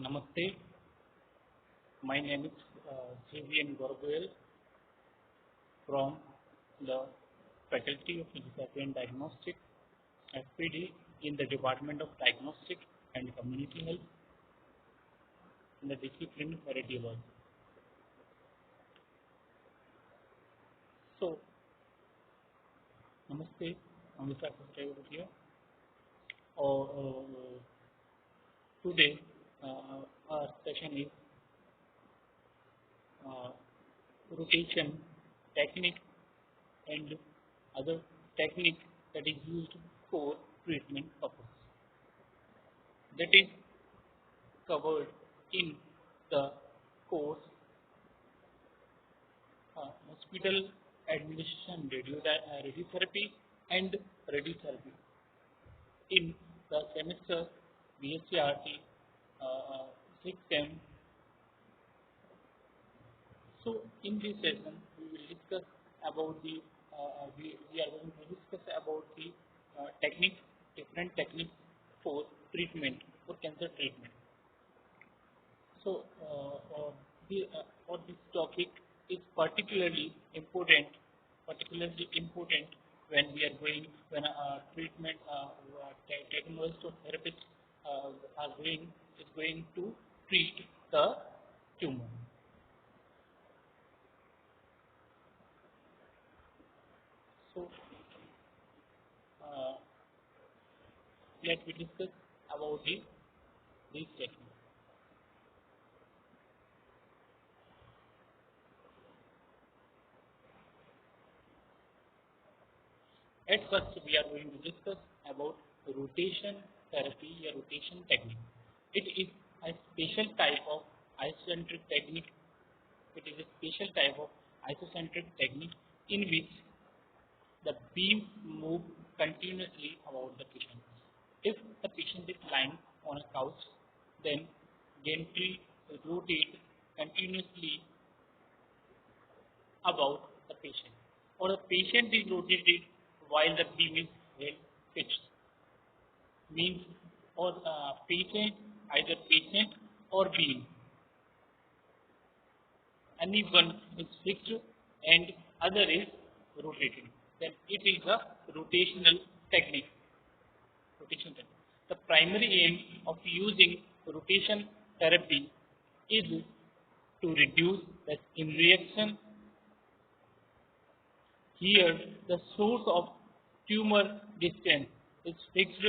Namaste. My name is J.V.N. Gorgoel from the Faculty of Physiotherapy and Diagnostics, FPD, in the Department of Diagnostics and Community Health in the discipline Radiology. So, Namaste. I'm Mr. Subscriber here. Today, our session is rotation technique and other technique that is used for treatment purpose. That is covered in the course hospital administration radiotherapy and radiotherapy in the semester BSc-RT 6th. So in this session we will discuss about the we are going to discuss about the different techniques for treatment, for cancer treatment. So for this topic is particularly important when we are going when treatment technologist or therapist is going to treat the tumor. So let me discuss about this technique. At first, we are going to discuss about rotation therapy or rotation technique. It is a special type of isocentric technique. In which the beams move continuously about the patient. If the patient is lying on a couch, then gently rotate continuously about the patient, or the patient is rotated while the beam is held fixed. Means, or either patient or beam, any one is fixed and other is rotating. Then it is a rotational technique. The primary aim of using rotation therapy is to reduce the skin reaction. Here, the source of tumor distance is fixed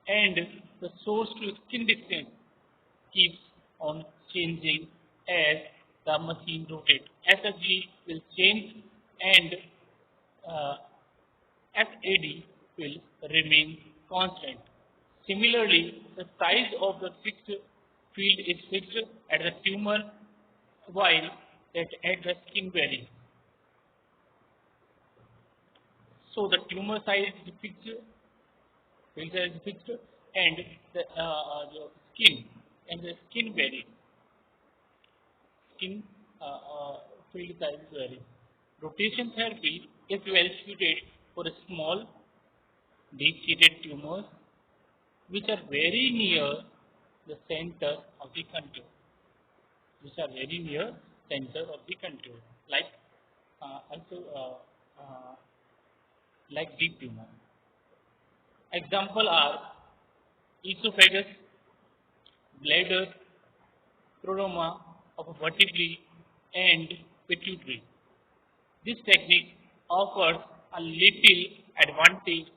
and the source to skin distance keeps on changing as the machine rotates. SFG will change and FAD will remain constant. Similarly, the size of the fixed field is fixed at the tumor while at the skin varies. So the tumor size is fixed, field size is fixed, and the skin varies. Field size varies. Rotation therapy is well suited for small, deep-seated tumors which are very near the center of the contour. Like deep tumor. Example are esophagus, bladder, chordoma of vertebrae, and pituitary. This technique offers a little advantage.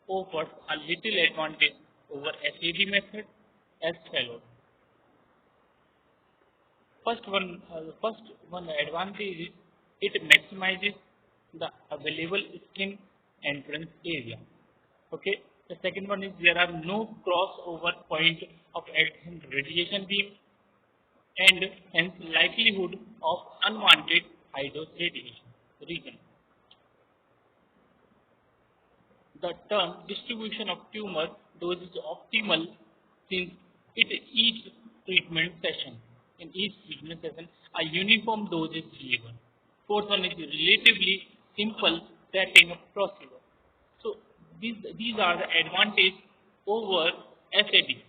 Offers a little advantage over SAD method as follows. First one advantage is it maximizes the available skin entrance area. Okay. The second one is there are no crossover point of adjacent radiation beam and hence likelihood of unwanted high dose radiation region. The term distribution of tumor dose is optimal since in each treatment session a uniform dose is delivered. Fourth one is relatively simple setting of procedure. So these are the advantage over SAD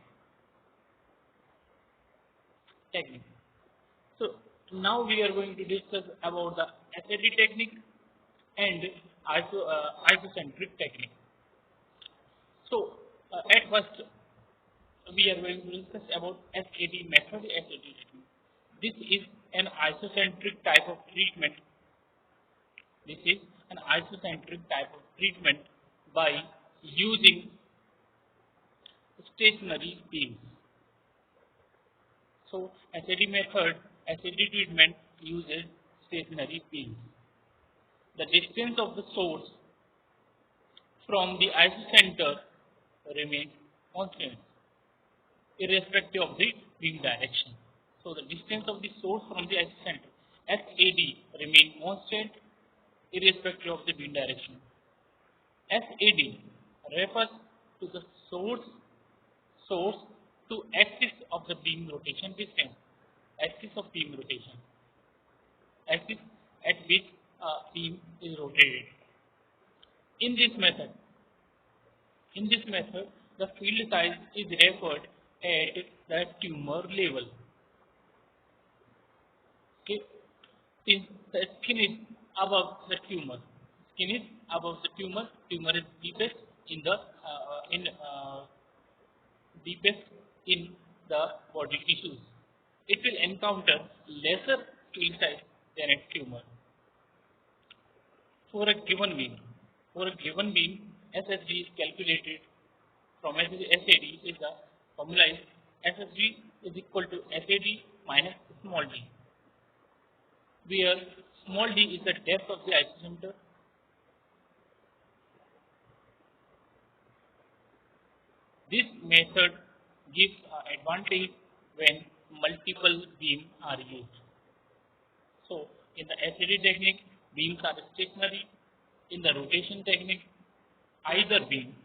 technique. So now we are going to discuss about the SAD technique and isocentric technique. So at first we are going to discuss about SAD method, SAD technique. This is an isocentric type of treatment. This is an isocentric type of treatment by using stationary beams. So SAD method, SAD treatment uses stationary beams. The distance of the source from the isocenter remains constant irrespective of the beam direction. So the distance of the source from the isocenter SAD remain constant irrespective of the beam direction. SAD refers to the source to axis of the beam rotation distance, axis of beam rotation, axis at which beam is rotated. In this method, the field size is referred at the tumor level. Okay, since the skin is above the tumor, tumor is deepest in the body tissues. It will encounter lesser field size than a tumor. For a given beam, SSG is calculated from SAD is the formula is SSG is equal to SAD minus small d, where small d is the depth of the isocenter. This method gives an advantage when multiple beams are used. So, in the SAD technique, beams are stationary. In the rotation technique, either beam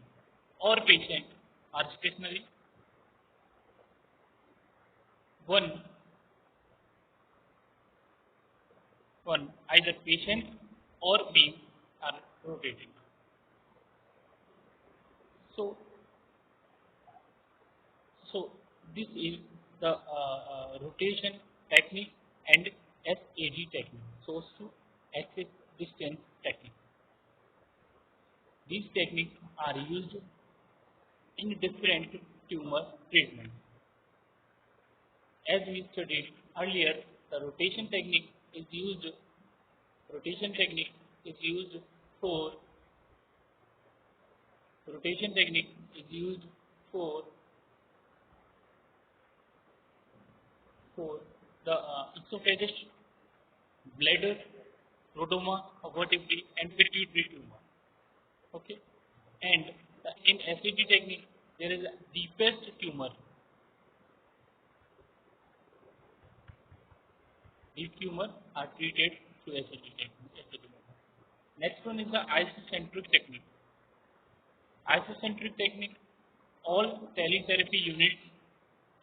or patient are stationary. Either patient or beam are rotating. So this is the rotation technique and SAD technique, source to axis distance technique. These techniques are used in different tumor treatment. As we studied earlier, the rotation technique is used for the esophagus, bladder, rhodoma, vertebrae, and pituitary tumor. Okay, and in SAD technique there is a deepest tumor. These tumors are treated through SAD technique. Next one is the isocentric technique. Isocentric technique, all teletherapy units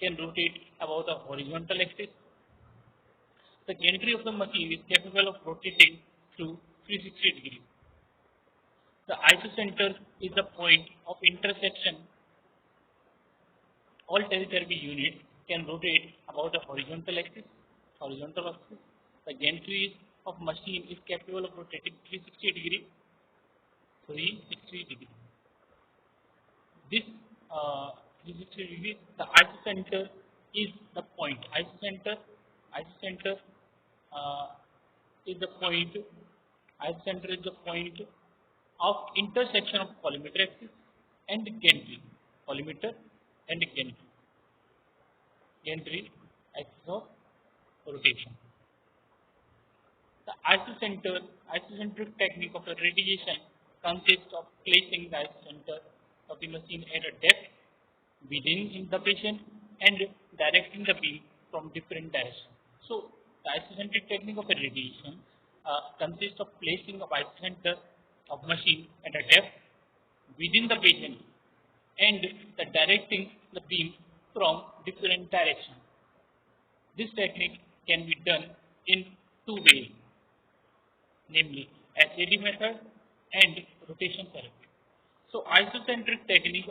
can rotate about the horizontal axis. The gantry of the machine is capable of rotating through 360 degrees. The isocenter is the point of intersection. All teletherapy units can rotate about the horizontal axis. The gantry of machine is capable of rotating 360 degrees. This 360 degrees, the isocenter is the point. Isocenter is the point. Isocenter is the point of intersection of collimator axis and gantry. Collimator and gantry. Gantry axis of rotation. The isocentric technique of the radiation consists of placing the isocenter of the machine at a depth within the patient and directing the beam from different directions. So, the isocentric technique of a radiation consists of placing of isocenter of machine at a depth within the patient and directing the beam from different directions. This technique can be done in two ways, namely SAD method and rotation therapy. So isocentric therapy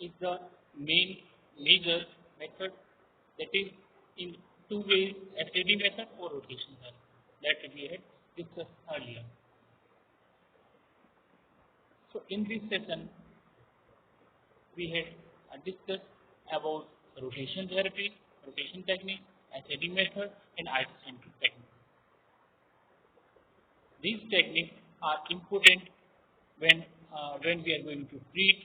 is the main major method, that is in two ways, SAD method or rotation method, that we had discussed earlier. So in this session we had discussed about rotation therapy, rotation technique, SAD method and isocentric technique. These techniques are important when we are going to treat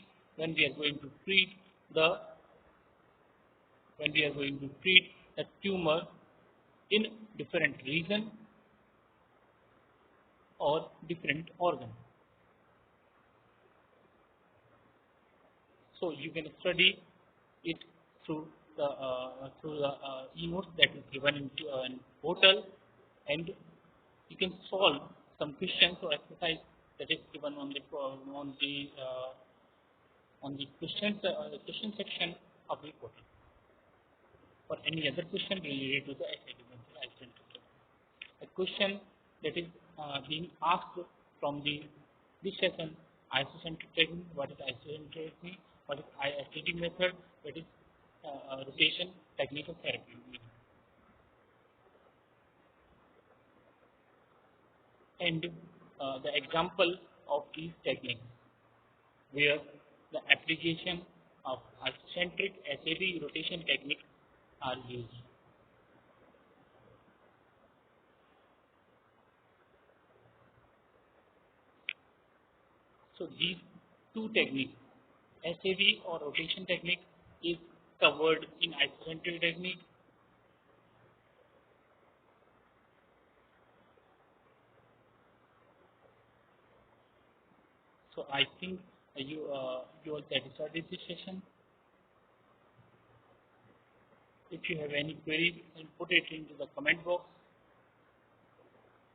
the tumor in different region or different organ. So you can study it through the e-notes that is given in portal, and you can solve some questions or exercise that is given on the question section of the portal, or any other question related to the SAD. A question that is being asked from this session: isocentric technique, what is isocentric technique, what is SAD method, what is rotation technical therapy. And the example of these techniques where the application of isocentric SAD rotation technique are used. So these two techniques, SAD or rotation technique, is covered in isocentric technique. So I think you are satisfied with this session. If you have any queries, then put it into the comment box.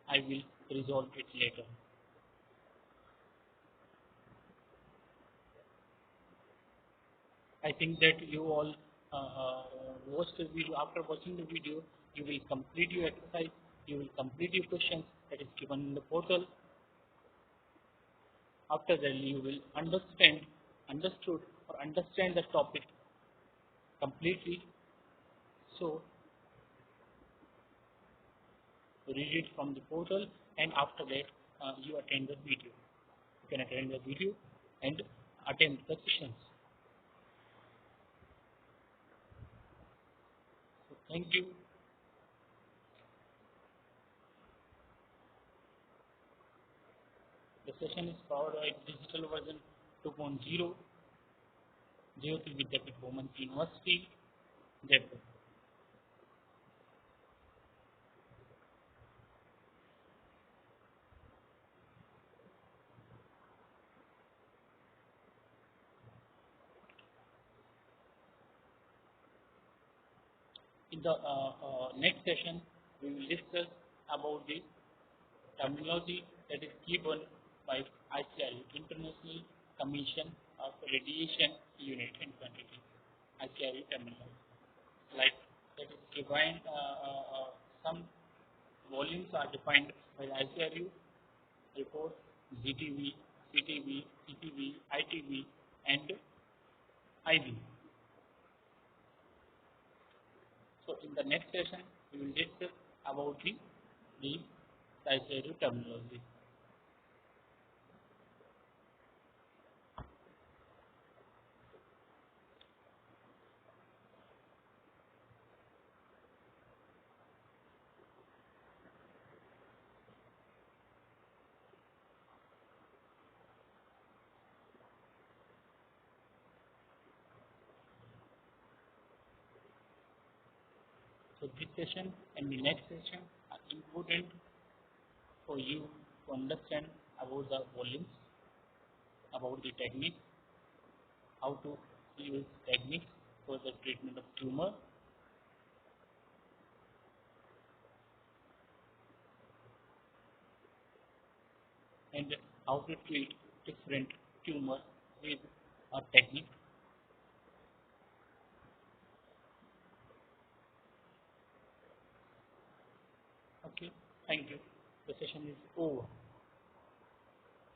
I will resolve it later. I think that you all watched the video. After watching the video, you will complete your exercise, you will complete your questions that is given in the portal. After that, you will understand the topic completely. So read it from the portal, and after that you attend the video. You can attend the video and attend the sessions. So thank you. The session is powered by digital version 2.0, Jyoti Vidyapith Women's University, Jaipur. In the next session, we will discuss about the terminology that is given by ICRU, International Commission of Radiation Unit and Quantity, ICRU terminology. Like that is defined, some volumes are defined by the ICRU report: GTV, CTV, CTV, ITV, and IV. So in the next session, we will discuss about the ICRU terminology. So this session and the next session are important for you to understand about the volumes, about the technique, how to use techniques for the treatment of tumor, and how to treat different tumors with a technique. Okay, thank you. The session is over.